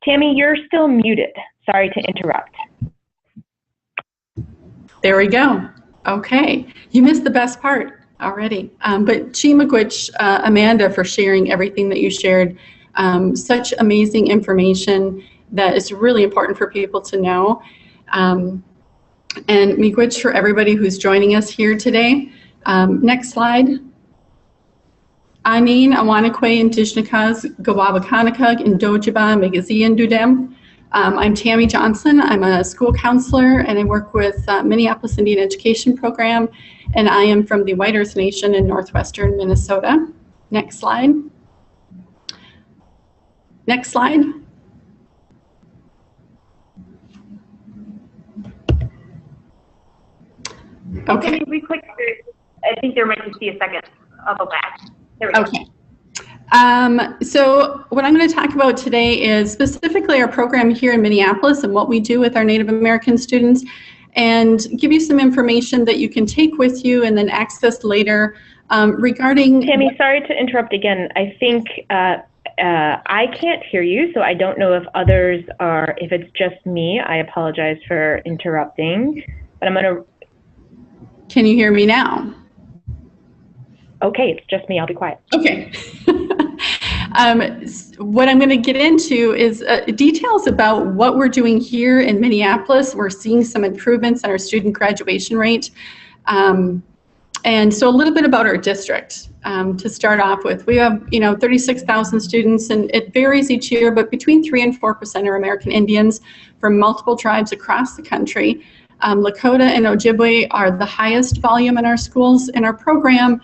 Tami, you're still muted. Sorry to interrupt. There we go. Okay, you missed the best part already. But Chimagwich, Amanda, for sharing everything that you shared. Such amazing information that is really important for people to know. And Miigwech for everybody who's joining us here today. Next slide. Anin Awanakwe Indishnakas Gawabakanakag Indojiba Magazian Dudem. I'm Tami Johnson. I'm a school counselor and I work with Minneapolis Indian Education Program, and I am from the White Earth Nation in northwestern Minnesota. Next slide. Next slide. Okay. Can we click? I think there might just be a second of a lag. There we go. Okay. So what I'm going to talk about today is specifically our program here in Minneapolis and what we do with our Native American students, and give you some information that you can take with you and then access later regarding... Tami, sorry to interrupt again. I think I can't hear you, so I don't know if others are, if it's just me. I apologize for interrupting, but I'm going to... Can you hear me now? Okay, it's just me. I'll be quiet. Okay. What I'm going to get into is details about what we're doing here in Minneapolis. We're seeing some improvements in our student graduation rate. And so a little bit about our district to start off with. We have, 36,000 students, and it varies each year, but between 3 and 4% are American Indians from multiple tribes across the country. Lakota and Ojibwe are the highest volume in our schools. In our program,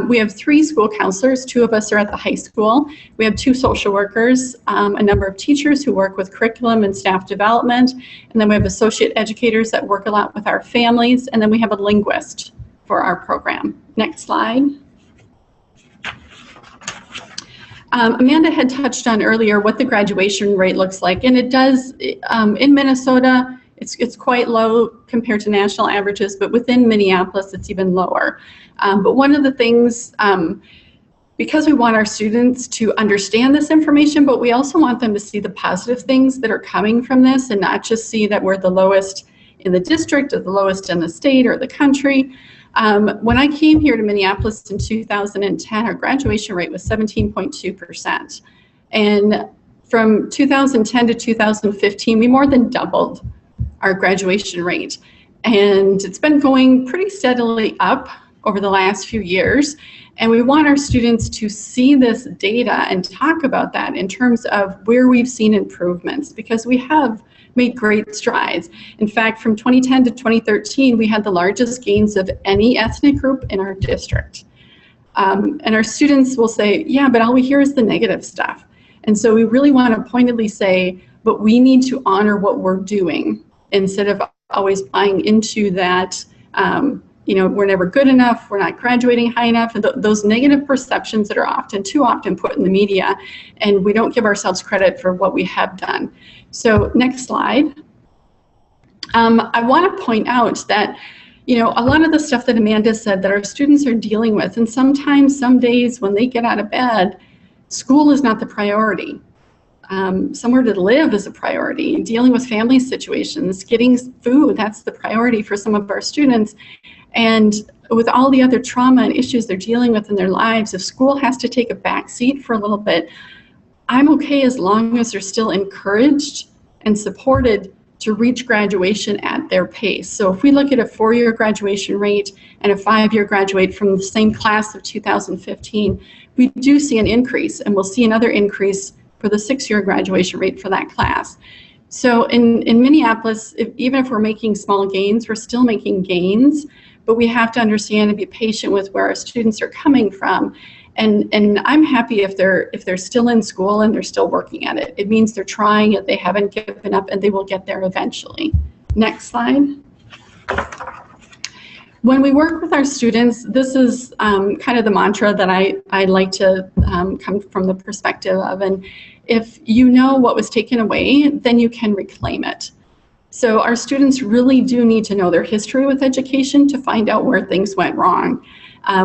we have 3 school counselors. 2 of us are at the high school. We have 2 social workers, a number of teachers who work with curriculum and staff development, and then we have associate educators that work a lot with our families, and then we have a linguist for our program. Next slide. Amanda had touched on earlier what the graduation rate looks like, and it does, in Minnesota, it's quite low compared to national averages, but within Minneapolis, it's even lower. But one of the things, because we want our students to understand this information, but we also want them to see the positive things that are coming from this and not just see that we're the lowest in the district or the lowest in the state or the country. When I came here to Minneapolis in 2010, our graduation rate was 17.2%. And from 2010 to 2015, we more than doubled our graduation rate. And it's been going pretty steadily up over the last few years. And we want our students to see this data and talk about that in terms of where we've seen improvements, because we have made great strides. In fact, from 2010 to 2013, we had the largest gains of any ethnic group in our district. And our students will say, yeah, but all we hear is the negative stuff. And so we really want to pointedly say, but we need to honor what we're doing instead of always buying into that, we're never good enough, we're not graduating high enough, and those negative perceptions that are too often put in the media, and we don't give ourselves credit for what we have done. So next slide. I want to point out that, a lot of the stuff that Amanda said that our students are dealing with, and sometimes, some days when they get out of bed, school is not the priority. Somewhere to live is a priority. Dealing with family situations, getting food, that's the priority for some of our students. And with all the other trauma and issues they're dealing with in their lives, if school has to take a back seat for a little bit, I'm okay as long as they're still encouraged and supported to reach graduation at their pace. So if we look at a 4-year graduation rate and a 5-year graduate from the same class of 2015, we do see an increase, and we'll see another increase for the 6-year graduation rate for that class. So in Minneapolis, even if we're making small gains, we're still making gains, but we have to understand and be patient with where our students are coming from. And I'm happy if they're still in school and they're still working at it. It means they're trying it, they haven't given up, and they will get there eventually. Next slide. When we work with our students, this is kind of the mantra that I like to come from the perspective of, and if you know what was taken away, then you can reclaim it. So our students really do need to know their history with education to find out where things went wrong.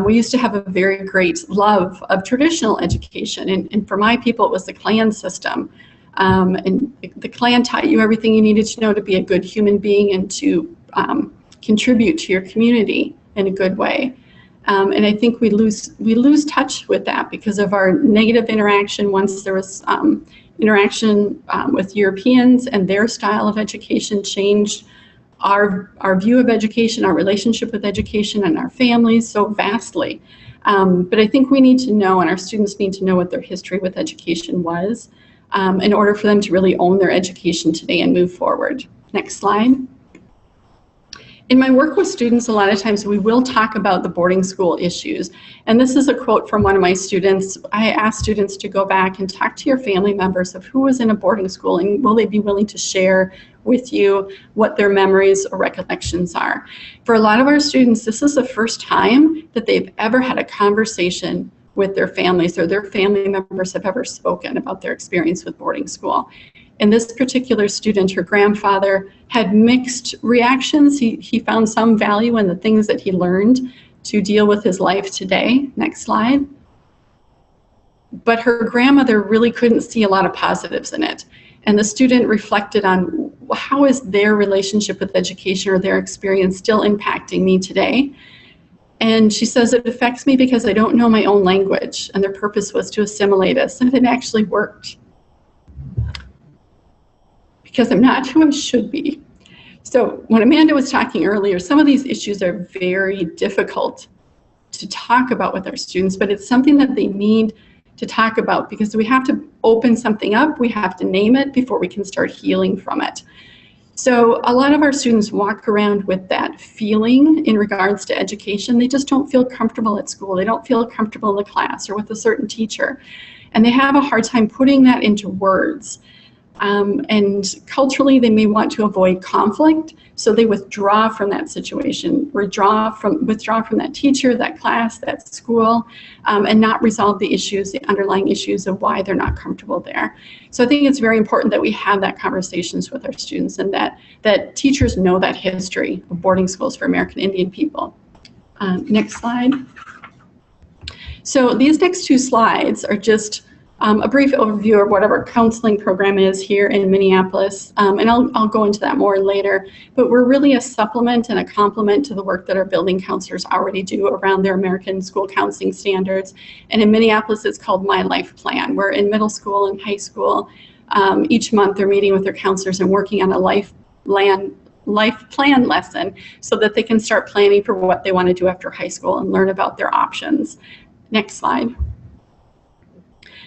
We used to have a very great love of traditional education, and for my people it was the clan system. And the clan taught you everything you needed to know to be a good human being and to contribute to your community in a good way. And I think we lose touch with that because of our negative interaction. Once there was interaction with Europeans, and their style of education changed our view of education, our relationship with education, and our families so vastly. But I think we need to know, and our students need to know, what their history with education was in order for them to really own their education today and move forward. Next slide. In my work with students, a lot of times we will talk about the boarding school issues. And this is a quote from one of my students. I asked students to go back and talk to your family members of who was in a boarding school, and will they be willing to share with you what their memories or recollections are. For a lot of our students, this is the first time that they've ever had a conversation with their families, or their family members have ever spoken about their experience with boarding school. And this particular student, her grandfather had mixed reactions. He found some value in the things that he learned to deal with his life today. Next slide. But her grandmother really couldn't see a lot of positives in it. And the student reflected on how is their relationship with education or their experience still impacting me today. And she says, it affects me because I don't know my own language, and their purpose was to assimilate us, and it actually worked. Because I'm not who I should be. So when Amanda was talking earlier, some of these issues are very difficult to talk about with our students, but it's something that they need to talk about because we have to open something up, we have to name it before we can start healing from it. So a lot of our students walk around with that feeling in regards to education. They just don't feel comfortable at school. They don't feel comfortable in the class or with a certain teacher. And they have a hard time putting that into words. And culturally, they may want to avoid conflict, so they withdraw from that situation, withdraw from that teacher, that class, that school, and not resolve the issues, the underlying issues of why they're not comfortable there. So I think it's very important that we have that conversations with our students, and that teachers know that history of boarding schools for American Indian people. Next slide. So these next two slides are just a brief overview of what our counseling program is here in Minneapolis, and I'll go into that more later, but we're really a supplement and a complement to the work that our building counselors already do around their American school counseling standards. And in Minneapolis, it's called My Life Plan, where in middle school and high school, each month they're meeting with their counselors and working on a life plan lesson so that they can start planning for what they want to do after high school and learn about their options. Next slide.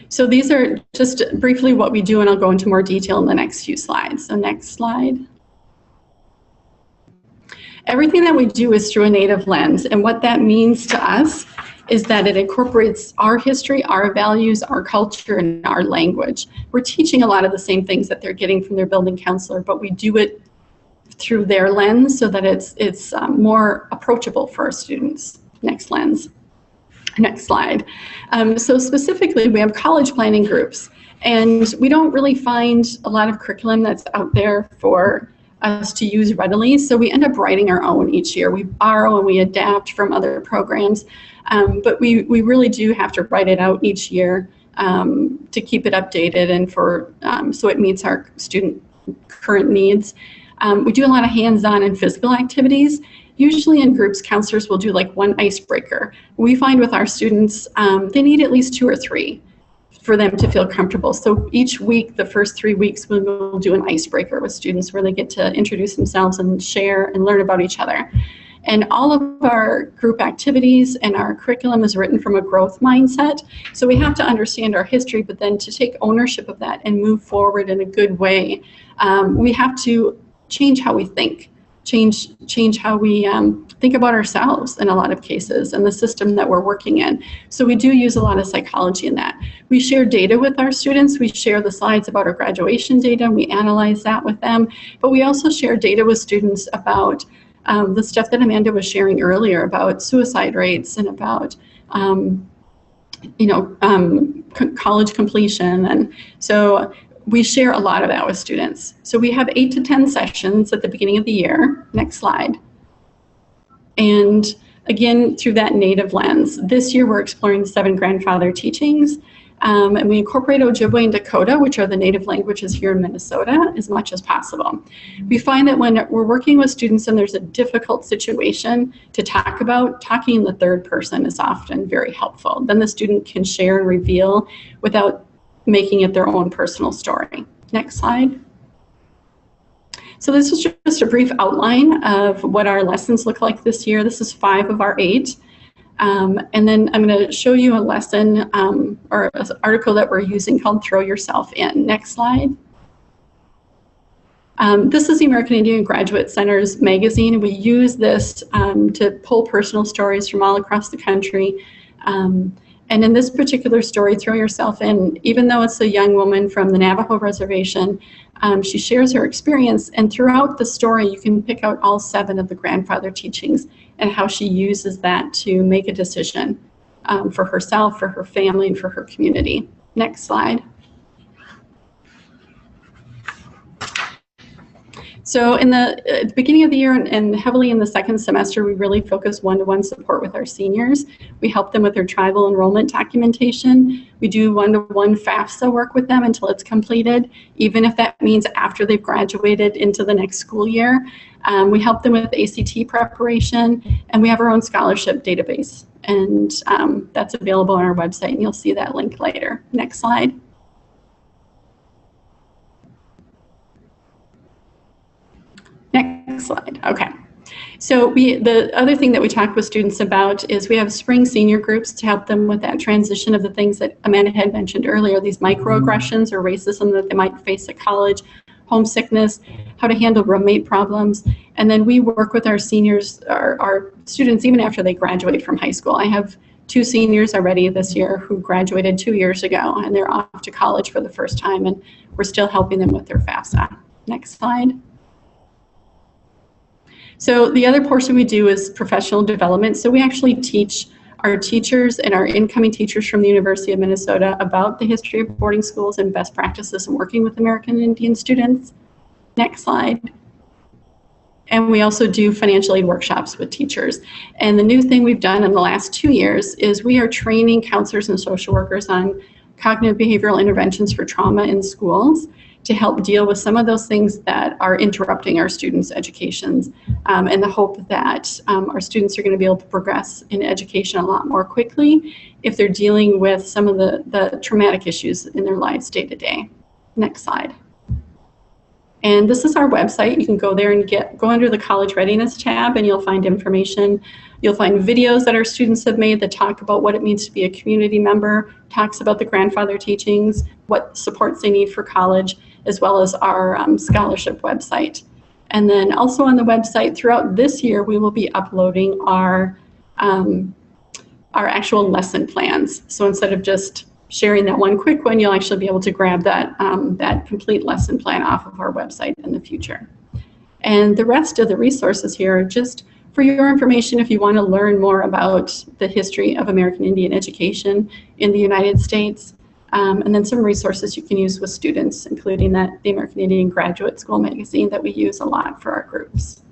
So these are just briefly what we do, and I'll go into more detail in the next few slides. So next slide. Everything that we do is through a Native lens, and what that means to us is that it incorporates our history, our values, our culture, and our language. We're teaching a lot of the same things that they're getting from their building counselor, but we do it through their lens so that it's more approachable for our students. Next lens. Next slide. So specifically, we have college planning groups, and we don't really find a lot of curriculum that's out there for us to use readily, so we end up writing our own each year. We borrow and we adapt from other programs, but we really do have to write it out each year to keep it updated and for so it meets our student current needs. We do a lot of hands-on and physical activities. Usually in groups, counselors will do like one icebreaker. We find with our students, they need at least 2 or 3 for them to feel comfortable. So each week, the first 3 weeks, we will do an icebreaker with students where they get to introduce themselves and share and learn about each other. And all of our group activities and our curriculum is written from a growth mindset. So we have to understand our history, but then to take ownership of that and move forward in a good way, we have to change how we think. Change how we think about ourselves in a lot of cases and the system that we're working in. So we do use a lot of psychology in that. We share data with our students. We share the slides about our graduation data, and we analyze that with them. But we also share data with students about the stuff that Amanda was sharing earlier about suicide rates and about college completion. And so we share a lot of that with students. So we have 8 to 10 sessions at the beginning of the year. Next slide. And again, through that Native lens. This year we're exploring the 7 grandfather teachings. And we incorporate Ojibwe and Dakota, which are the native languages here in Minnesota, as much as possible. We find that when we're working with students and there's a difficult situation to talk about, talking in the third person is often very helpful. Then the student can share and reveal without making it their own personal story. Next slide. So this is just a brief outline of what our lessons look like this year. This is 5 of our 8. And then I'm going to show you a lesson or an article that we're using called Throw Yourself In. Next slide. This is the American Indian Graduate Center's magazine. We use this to pull personal stories from all across the country. And in this particular story, Throw Yourself In, even though it's a young woman from the Navajo Reservation, she shares her experience, and throughout the story you can pick out all 7 of the grandfather teachings and how she uses that to make a decision for herself, for her family, and for her community. Next slide. So in the beginning of the year and heavily in the second semester, we really focus one-to-one support with our seniors. We help them with their tribal enrollment documentation. We do one-to-one FAFSA work with them until it's completed, even if that means after they've graduated into the next school year. We help them with ACT preparation, and we have our own scholarship database. And that's available on our website, and you'll see that link later. Next slide. Next slide. Okay. So the other thing that we talk with students about is we have spring senior groups to help them with that transition of the things that Amanda had mentioned earlier, these microaggressions or racism that they might face at college, homesickness, how to handle roommate problems. And then we work with our seniors, our students, even after they graduate from high school. I have 2 seniors already this year who graduated 2 years ago, and they're off to college for the first time, and we're still helping them with their FAFSA. Next slide. So the other portion we do is professional development. So we actually teach our teachers and our incoming teachers from the University of Minnesota about the history of boarding schools and best practices in working with American Indian students. Next slide. And we also do financial aid workshops with teachers. And the new thing we've done in the last 2 years is we are training counselors and social workers on cognitive behavioral interventions for trauma in schools to help deal with some of those things that are interrupting our students' educations, and the hope that our students are going to be able to progress in education a lot more quickly if they're dealing with some of the traumatic issues in their lives day to day. Next slide. And this is our website. You can go there and go under the College Readiness tab, and you'll find information. You'll find videos that our students have made that talk about what it means to be a community member, talks about the grandfather teachings, what supports they need for college, as well as our scholarship website. And then also on the website throughout this year, we will be uploading our actual lesson plans. So instead of just sharing that one quick one, you'll actually be able to grab that, that complete lesson plan off of our website in the future. And the rest of the resources here are just for your information if you want to learn more about the history of American Indian education in the United States. And then some resources you can use with students, including the American Indian Graduate School magazine that we use a lot for our groups.